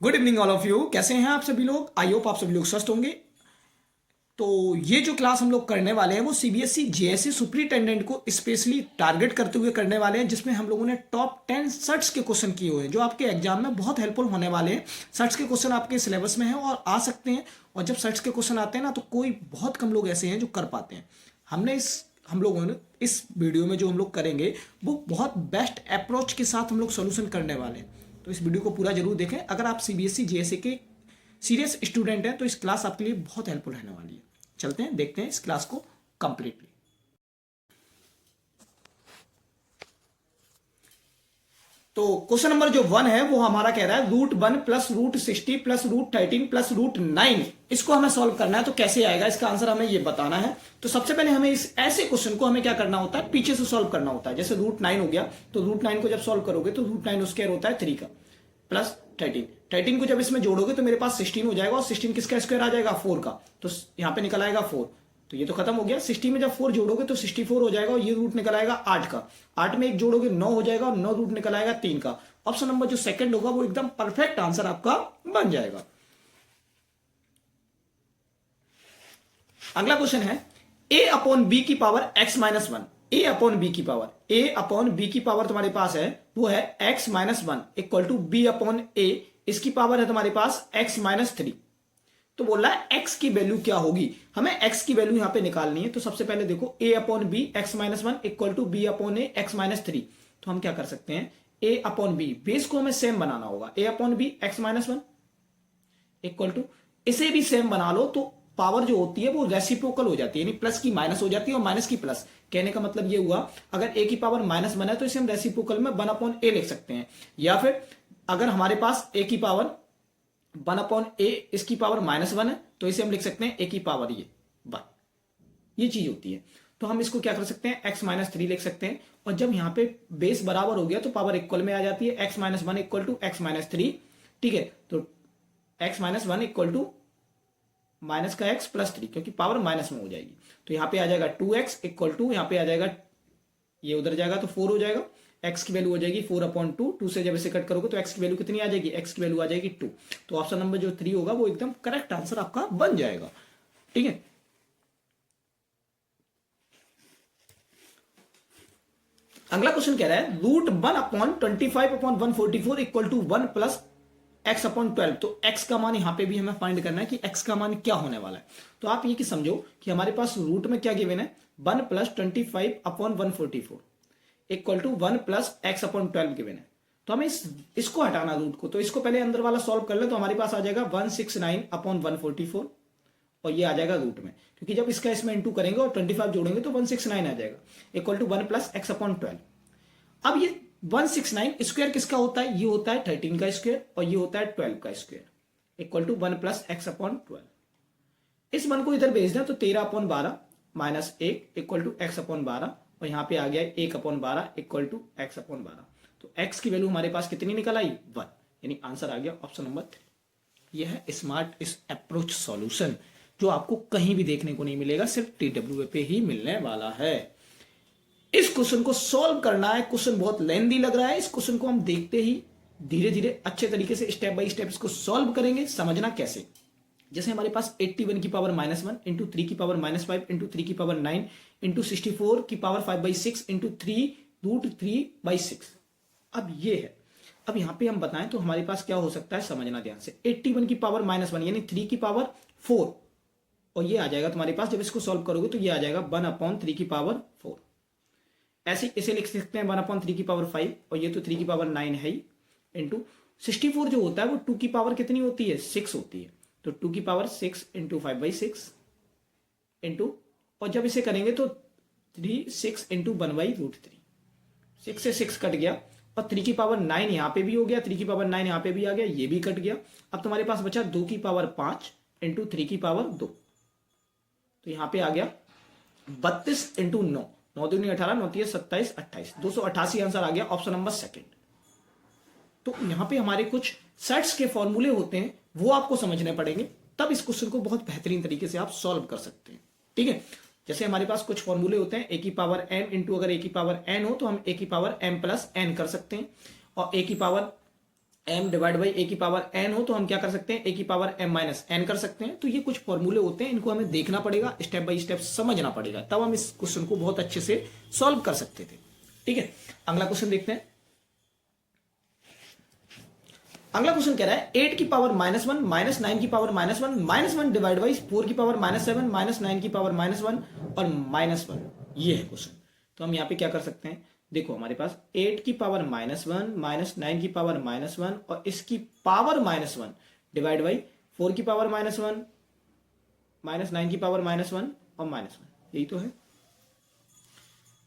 Good evening all of you. कैसे हैं आप सभी लोग? आई होप आप सभी लोग स्वस्थ होंगे। तो ये जो क्लास हम लोग करने वाले हैं वो सीबीएसई जेएसई सुपरिटेंडेंट को स्पेशली टारगेट करते हुए करने वाले हैं, जिसमें हम लोगों ने टॉप 10 सर्ट्स के क्वेश्चन किए हुए हैं जो आपके एग्जाम में बहुत हेल्पफुल होने वाले हैं। सर्ट्स के क्वेश्चन आपके सिलेबस में हैं और आ सकते हैं। और जब सर्ट्स के क्वेश्चन आते हैं ना, तो कोई बहुत कम लोग ऐसे हैं जो कर पाते हैं। हम लोगों ने इस वीडियो में जो हम लोग करेंगे वो बहुत बेस्ट अप्रोच के साथ हम लोग सोल्यूशन करने वाले हैं। तो इस वीडियो को पूरा जरूर देखें। अगर आप सीबीएसई जेएसई के सीरियस स्टूडेंट हैं तो इस क्लास आपके लिए बहुत हेल्पफुल रहने वाली है। चलते हैं, देखते हैं इस क्लास को कंप्लीटली। तो क्वेश्चन नंबर जो 1 है वो हमारा कह रहा है √1 प्लस √60 प्लस √13 प्लस √9। इसको हमें सॉल्व करना है। तो कैसे आएगा इसका आंसर हमें ये बताना है। तो सबसे पहले हमें इस ऐसे क्वेश्चन को हमें क्या करना होता है, पीछे से सॉल्व करना होता है। जैसे √9 हो गया तो √9 को जब सॉल्व करोगे तो √9 स्क्वायर होता है 3 का प्लस 13 को जब इसमें जोड़ोगे तो मेरे पास 16 हो जाएगा और 16 किसका स्क्वायर आ जाएगा, 4 का। तो यहां पे निकल आएगा 4। तो ये तो खत्म हो गया। 60 में जब 4 जोड़ोगे तो 64 हो जाएगा और ये रूट निकल आएगा 8 का। 8 में एक जोड़ोगे 9 हो जाएगा और 9 रूट निकल आएगा 3 का। ऑप्शन नंबर जो सेकंड होगा वो एकदम परफेक्ट आंसर आपका बन जाएगा। अगला क्वेश्चन है a अपॉन बी की power x-1। a upon B की पावर, a अपॉन बी की पावर तुम्हारे पास है वो है x-1 equal to B upon a। इसकी पावर है तुम्हारे पास x-3। तो बोल रहा है x की वैल्यू क्या होगी, हमें x की वैल्यू यहां पे निकालनी है। तो सबसे पहले देखो a upon B x-1 equal to B upon A x-3। तो हम क्या कर सकते हैं, a अपॉन बी, बेस को हमें सेम बनाना होगा। a upon B x-1 equal to, इसे भी सेम बना लो तो पावर जो होती है वो रेसिप्रोकल हो जाती है, यानी प्लस की माइनस हो जाती है और माइनस की प्लस। कहने का मतलब ये हुआ, अगर a की पावर -1 है तो इसे हम रेसिप्रोकल में 1 अपॉन ए लिख सकते हैं। या फिर अगर हमारे पास a की पावर 1 अपॉन ए, इसकी पावर -1 है तो इसे हम लिख सकते हैं a की पावर ये 1। ये चीज होती है। तो हम इसको क्या कर सकते हैं, x-3 लिख सकते हैं। और जब यहां पे बेस बराबर हो गया तो पावर इक्वल में आ जाती है, x-1 इक्वल टू x-3। ठीक है, तो x-1 इक्वल टू माइनस का x प्लस 3, क्योंकि पावर माइनस में हो जाएगी। तो यहां पे आ जाएगा 2x इक्वल टू, यहां पे आ जाएगा, ये उधर जाएगा तो 4 हो जाएगा। x की वैल्यू हो जाएगी 4 अपॉन 2। 2 से जब इसे कट करोगे तो x की वैल्यू कितनी आ जाएगी, x की वैल्यू आ जाएगी 2। तो ऑप्शन नंबर जो 3 होगा वो एकदम करेक्ट आंसर आपका बन जाएगा। ठीक है, अगला क्वेश्चन कह रहा है √1 upon 25 upon 144 equal to 1 plus x upon 12। तो x का मान यहां पे भी हमें फाइंड करना है कि x का मान क्या होने वाला है। तो आप ये कि समझो कि हमारे पास रूट में क्या गिवन है, 1 plus 25 upon 144 equal to 1 plus x upon 12 given है। तो हमें इसको हटाना रूट को। तो इसको पहले अंदर वाला सॉल्व कर ले तो हमारे पास आ जाएगा 169 अपॉन 144 और ये आ जाएगा रूट में, क्योंकि जब इसका इसमें इंटू करेंगे और 25 जोड़ेंगे तो 169 आ जाएगा equal to 1 plus x upon 12। अब ये 169 स्क्वायर किसका होता है, ये होता है 13 का स्क्वायर और ये होता है 12 का square equal to 1 plus x upon 12। इस 1 को इधर भेज दें तो 13 upon 12 minus 1 equal to x upon 12 और यहां पे आ गया 1 upon 12 equal to x upon 12। तो x की वैल्यू हमारे पास कितनी निकल आई, 1, यानी आंसर आ गया ऑप्शन नंबर 3। यह है स्मार्ट इस अप्रोच सॉल्यूशन जो आपको कहीं भी देखने को नहीं मिलेगा, सिर्फ TWA पे ही मिलने वाला है। इस क्वेश्चन को सॉल्व करना है। क्वेश्चन बहुत लेंदी लग रहा है, इस क्वेश्चन को हम देखते ही धीरे धीरे अच्छे तरीके से स्टेप बाय स्टेप इसको सॉल्व करेंगे। समझना कैसे, जैसे हमारे पास 81 की पावर -1 इंटू 3 की पावर -5 इंटू 3 की पावर 9 इंटू 64 की पावर 5/6 इंटू 3√3/6। अब ये है, अब यहां पे हम बताएं तो हमारे पास क्या हो सकता है, समझना ध्यान से। 81 की पावर -1 यानी 3 की पावर 4 और ये आ जाएगा तुम्हारे पास, जब इसको सॉल्व करोगे तो ये आ जाएगा 1 अपॉन 3 की पावर 4। ऐसे इसे लिख सकते हैं 1 अपॉन 3 की पावर 5 और ये तो 3 की पावर 9 है ही इंटू 64 जो होता है वो 2 की पावर कितनी होती है, 6 होती है। तो 2 की पावर 6 इंटू 5/6 इंटू, और जब इसे करेंगे तो 6 इंटू 1/√3। 6 से 6 कट गया और 3 की पावर 9 यहां पे भी हो गया, 3 की पावर 9 यहां पे भी आ गया, ये भी कट गया। अब तुम्हारे पास बचा 2 की पावर 5 इंटू 3 की पावर 2। तो यहां पे आ गया 32 इंटू 9, 9 दूनी 18, 9 तीन 27, 28, 288 आंसर आ गया ऑप्शन नंबर सेकंड। तो यहां पे हमारे कुछ सेट्स के फॉर्मूले होते हैं वो आपको समझने पड़ेंगे, तब इस क्वेश्चन को बहुत बेहतरीन तरीके से आप सॉल्व कर सकते हैं। ठीक है, जैसे हमारे पास कुछ फॉर्मूले होते हैं, a की पावर m इंटू, अगर a की पावर n हो तो हम a की पावर m प्लस n कर सकते हैं और a की power m divide by a की पावर n हो तो हम क्या कर सकते हैं, a की पावर m माइनस n कर सकते हैं। तो ये कुछ फॉर्मूले होते हैं, इनको हमें देखना पड़ेगा, स्टेप बाय स्टेप समझना पड़ेगा, तब हम इस क्वेश्चन को बहुत अच्छे से सॉल्व कर सकते थे। ठीक है, अगला क्वेश्चन देखते हैं। अगला क्वेश्चन कह रहा है 8 की पावर -1 -9 की पावर -1 -1 डिवाइड बाई 4 की पावर -7 -9 की पावर -1 और -1। ये है क्वेश्चन। तो हम यहाँ पे क्या कर सकते हैं, देखो हमारे पास 8 की पावर -1 -9 की पावर -1 और इसकी पावर -1 डिवाइड बाई 4 की पावर -1 -9 की पावर -1 और -1, यही तो है।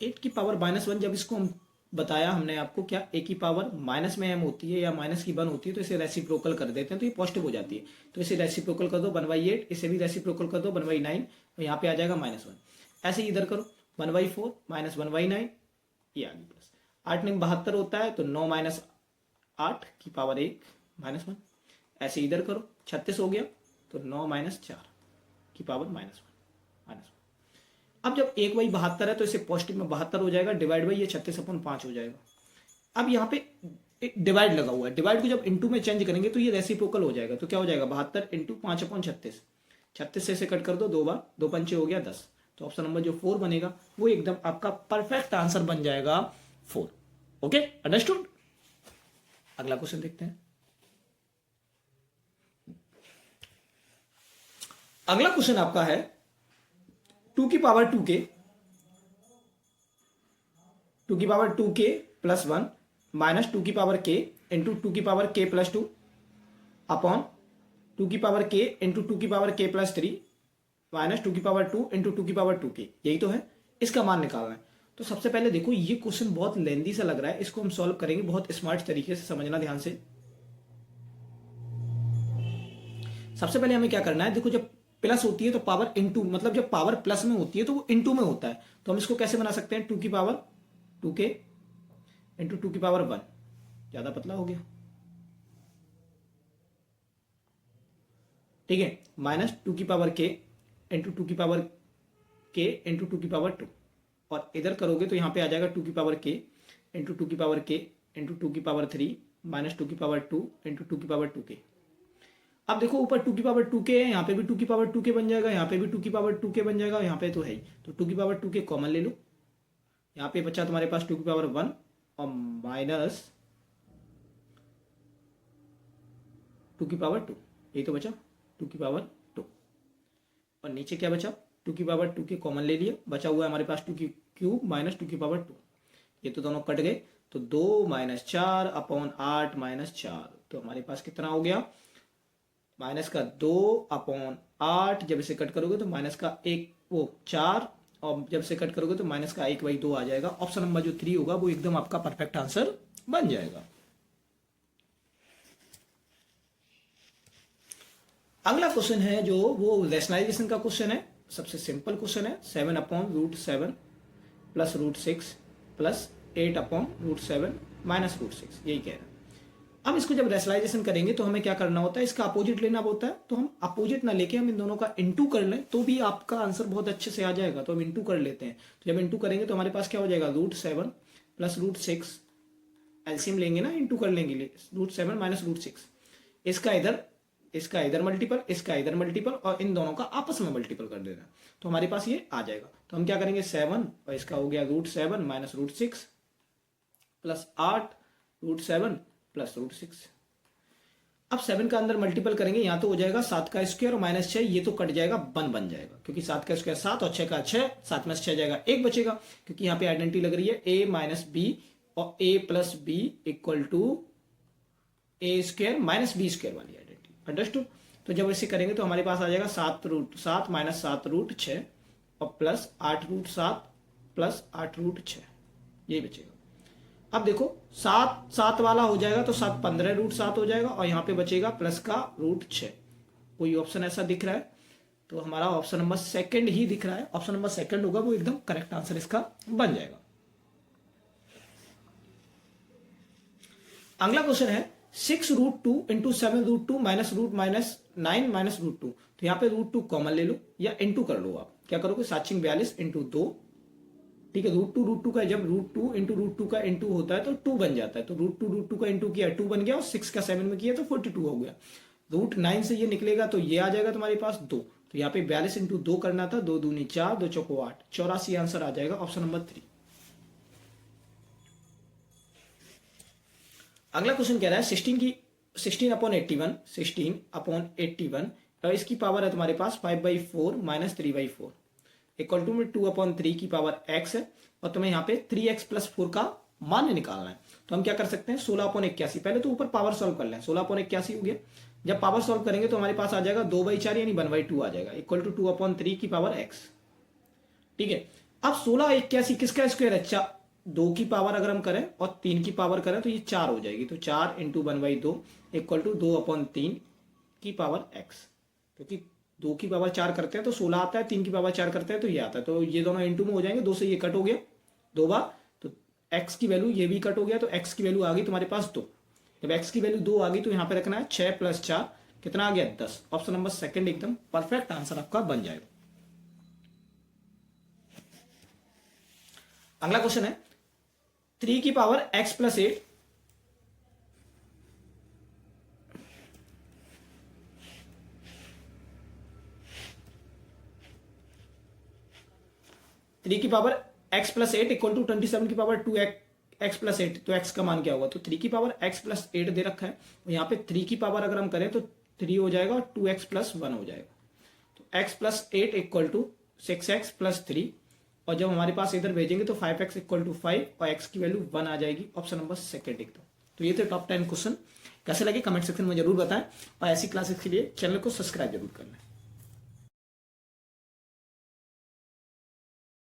8 की पावर -1, जब इसको हम बताया हमने आपको क्या, ए की पावर माइनस में m होती है या माइनस की 1 होती है, तो इसे रेसिप्रोकल कर देते हैं तो ये पॉजिटिव हो जाती है। तो इसे रेसिप्रोकल कर दो 1/8, इसे भी रेसिप्रोकल कर दो 1/9, और यहाँ पे आ जाएगा -1। ऐसे ही इधर करो 1/4 माइनस 1/9, ये आ गई प्लस। 8 9 72 होता है, तो 9 माइनस 8 की पावर 1 -1। ऐसे इधर करो 36 हो गया, तो 9 माइनस 4 की पावर -1। अब जब 1/72 है तो इसे पॉजिटिव में 72 हो जाएगा, डिवाइड बाई ये 36/5 हो जाएगा। अब यहाँ पे डिवाइड लगा हुआ है, डिवाइड को जब इनटू में चेंज करेंगे तो ये रेसिप्रोकल हो जाएगा। तो क्या हो जाएगा 72 इंटू 5/36, 36 से कट कर दो 2 बार, 2 पंचे हो गया 10। तो ऑप्शन नंबर जो 4 बनेगा वो एकदम आपका परफेक्ट आंसर बन जाएगा 4। Okay, understood. अगला क्वेश्चन देखते हैं। अगला क्वेश्चन आपका है 2 की पावर 2k, 2 की पावर 2k प्लस 1 माइनस 2 की पावर k इंटू 2 की पावर k प्लस 2 अपॉन 2 की पावर k इंटू 2 की पावर k प्लस 3 माइनस 2 की पावर 2 इंटू 2 की पावर 2k, यही तो है। इसका मान निकालना है। तो सबसे पहले देखो ये क्वेश्चन बहुत लेंदी सा लग रहा है, इसको हम सॉल्व करेंगे बहुत स्मार्ट तरीके से, समझना ध्यान से। सबसे पहले हमें क्या करना है, देखो जब प्लस होती है तो पावर इनटू, मतलब जब पावर प्लस में होती है तो वो इनटू में होता है। तो हम इसको कैसे बना सकते हैं, 2 की पावर 2k इंटू 2 की पावर 1, ज्यादा पतला हो गया, ठीक है, माइनस 2 की पावर k इंटू 2 की पावर k इंटू 2 की पावर 2, और इधर करोगे तो यहां पे आ जाएगा 2 की पावर k इंटू 2 की पावर k इंटू 2 की पावर 3 माइनस 2 की पावर 2 इंटू 2 की पावर 2k। अब देखो ऊपर 2 की पावर 2k है, यहाँ पे भी 2 की पावर 2k बन जाएगा, यहाँ पे भी 2 की पावर 2k बन जाएगा, यहाँ पे तो है ही। तो 2 की पावर 2k कॉमन ले लो, यहाँ पे बचा तुम्हारे पास 2 की पावर 1 और माइनस 2 की पावर 2, यही तो बचा 2 की पावर 2। और नीचे क्या बचा, 2 की पावर 2k कॉमन ले लिया, बचा हुआ है हमारे पास 2 की क्यूब माइनस 2 की पावर 2, ये तो दोनों कट गए। तो 2 माइनस 4 अपॉन 8 माइनस 4, तो हमारे पास कितना हो गया, माइनस का 2 अपॉन 8, जब इसे कट करोगे तो माइनस का 1 वो 4, और जब से कट करोगे तो माइनस का 1/2 आ जाएगा। ऑप्शन नंबर जो 3 होगा वो एकदम आपका परफेक्ट आंसर बन जाएगा। अगला क्वेश्चन है जो वो रैशनलाइजेशन का क्वेश्चन है, सबसे सिंपल क्वेश्चन है। 7/√7 प्लस √6 प्लस 8/√7 माइनस √6, यही कह रहा है। अब इसको जब रैशनलाइजेशन करेंगे तो हमें क्या करना होता है, इसका अपोजिट लेना होता है। तो हम अपोजिट ना लेके हम इन दोनों का इंटू कर लें तो भी आपका आंसर बहुत अच्छे से आ जाएगा। तो हम इंटू कर लेते हैं, तो जब इंटू करेंगे तो हमारे पास क्या हो जाएगा, √7 प्लस √6, एलसीएम लेंगे ना, इंटू कर लेंगे, √7 माइनस √6, इसका इधर मल्टीपल, इसका इधर मल्टीपल, और इन दोनों का आपस में मल्टीपल कर देना, तो हमारे पास ये आ जाएगा। तो हम क्या करेंगे 7 और इसका हो गया √7 माइनस √6 प्लस 8 √7 प्लस √6। अब 7 का अंदर मल्टीपल करेंगे, यहां तो हो जाएगा 7 का स्क्वायर और माइनस 6, ये तो कट जाएगा 1 बन जाएगा, क्योंकि 7 का स्क्वायर 7 और 6 का 6, 7 में से 6 जाएगा 1 बचेगा, क्योंकि यहाँ पे आइडेंटिटी लग रही है a माइनस बी और a plus B equal to A square minus B square वाली आइडेंटिटी, अंडरस्टूड। तो जब ऐसे करेंगे तो हमारे पास आ जाएगा 7 माइनस 7√6 और प्लस 8√7 प्लस 8√6, यही बचेगा। अब देखो 7 वाला हो जाएगा तो 7 15√7 हो जाएगा, और यहाँ पे बचेगा प्लस का √6। कोई ऑप्शन ऐसा दिख रहा है तो हमारा ऑप्शन नंबर सेकंड ही दिख रहा है, ऑप्शन नंबर सेकंड होगा, वो एकदम करेक्ट आंसर इसका बन जाएगा। अगला क्वेश्चन है 6√2 इंटू 7√2 माइनस -9 माइनस √2। तो यहाँ पे √2 कॉमन ले लो या इंटू कर लो, आप क्या करोगे 7 42 इंटू 2 ठीक है, रूट टू का जब रूट टू का इंटू होता है तो 2 बन जाता है, तो रूट टू का इंटू किया 2 बन गया, और 6 का 7 में किया तो 42 हो गया। रूट 9 से ये निकलेगा तो ये आ जाएगा तुम्हारे पास 2, तो यहाँ पे 42 इंटू 2 करना था, 2 दूनी 4, 2 चौको 8, 84 आंसर आ जाएगा ऑप्शन नंबर 3। अगला क्वेश्चन कह रहा है 16/81 और इसकी पावर है तुम्हारे पास 5/4 माइनस 3/4 इक्वल टू में 2/3 की पावर x है, और तुम्हें यहाँ पे 3x प्लस 4 का मान निकालना है। तो हम क्या कर सकते हैं, 16/81, पहले तो ऊपर पावर सॉल्व कर लें, 16/81 हो गया। जब पावर सॉल्व करेंगे तो हमारे पास आ जाएगा 2/4 यानी 1/2 आ जाएगा, इक्वल टू 2/3 की पावर x। ठीक है, अब 16/81 किसका स्क्वायर है, 2 की पावर अगर हम करें और 3 की पावर करें तो ये 4 हो जाएगी, तो 4 इंटू 1/2 इक्वल टू 2/3 की पावर x, क्योंकि 2 की पावर 4 करते हैं तो 16 आता है, 3 की पावर 4 करते हैं तो ये आता है, तो ये दोनों इंटू में हो जाएंगे, 2 से ये कट हो गया 2 बार, तो x की वैल्यू ये भी कट हो गया, तो x की वैल्यू आ गई तुम्हारे पास 2। जब x की वैल्यू 2 आ गई तो यहाँ पे रखना है 6 + 4 कितना आ गया 10, ऑप्शन नंबर सेकंड एकदम परफेक्ट आंसर आपका बन जाएगा। अगला क्वेश्चन है 3 की पावर x + 8 3 की पावर x + 8 इक्वल टू 27 की पावर 2x + 8, तो x का मान क्या होगा, तो 3 की पावर x + 8 दे रखा है, और यहाँ पे 3 की पावर अगर हम करें तो 3 हो जाएगा और 2x + 1 हो जाएगा, तो x + 8 इक्वल टू 6x + 3, और जब हमारे पास इधर भेजेंगे तो 5x इक्वल टू 5 और x की वैल्यू 1 आ जाएगी, ऑप्शन नंबर सेकंड एकदम। तो ये थे टॉप 10 क्वेश्चन, कैसे लगे कमेंट सेक्शन में जरूर बताएं, और ऐसी क्लासेस के लिए चैनल को सब्सक्राइब जरूर करना है।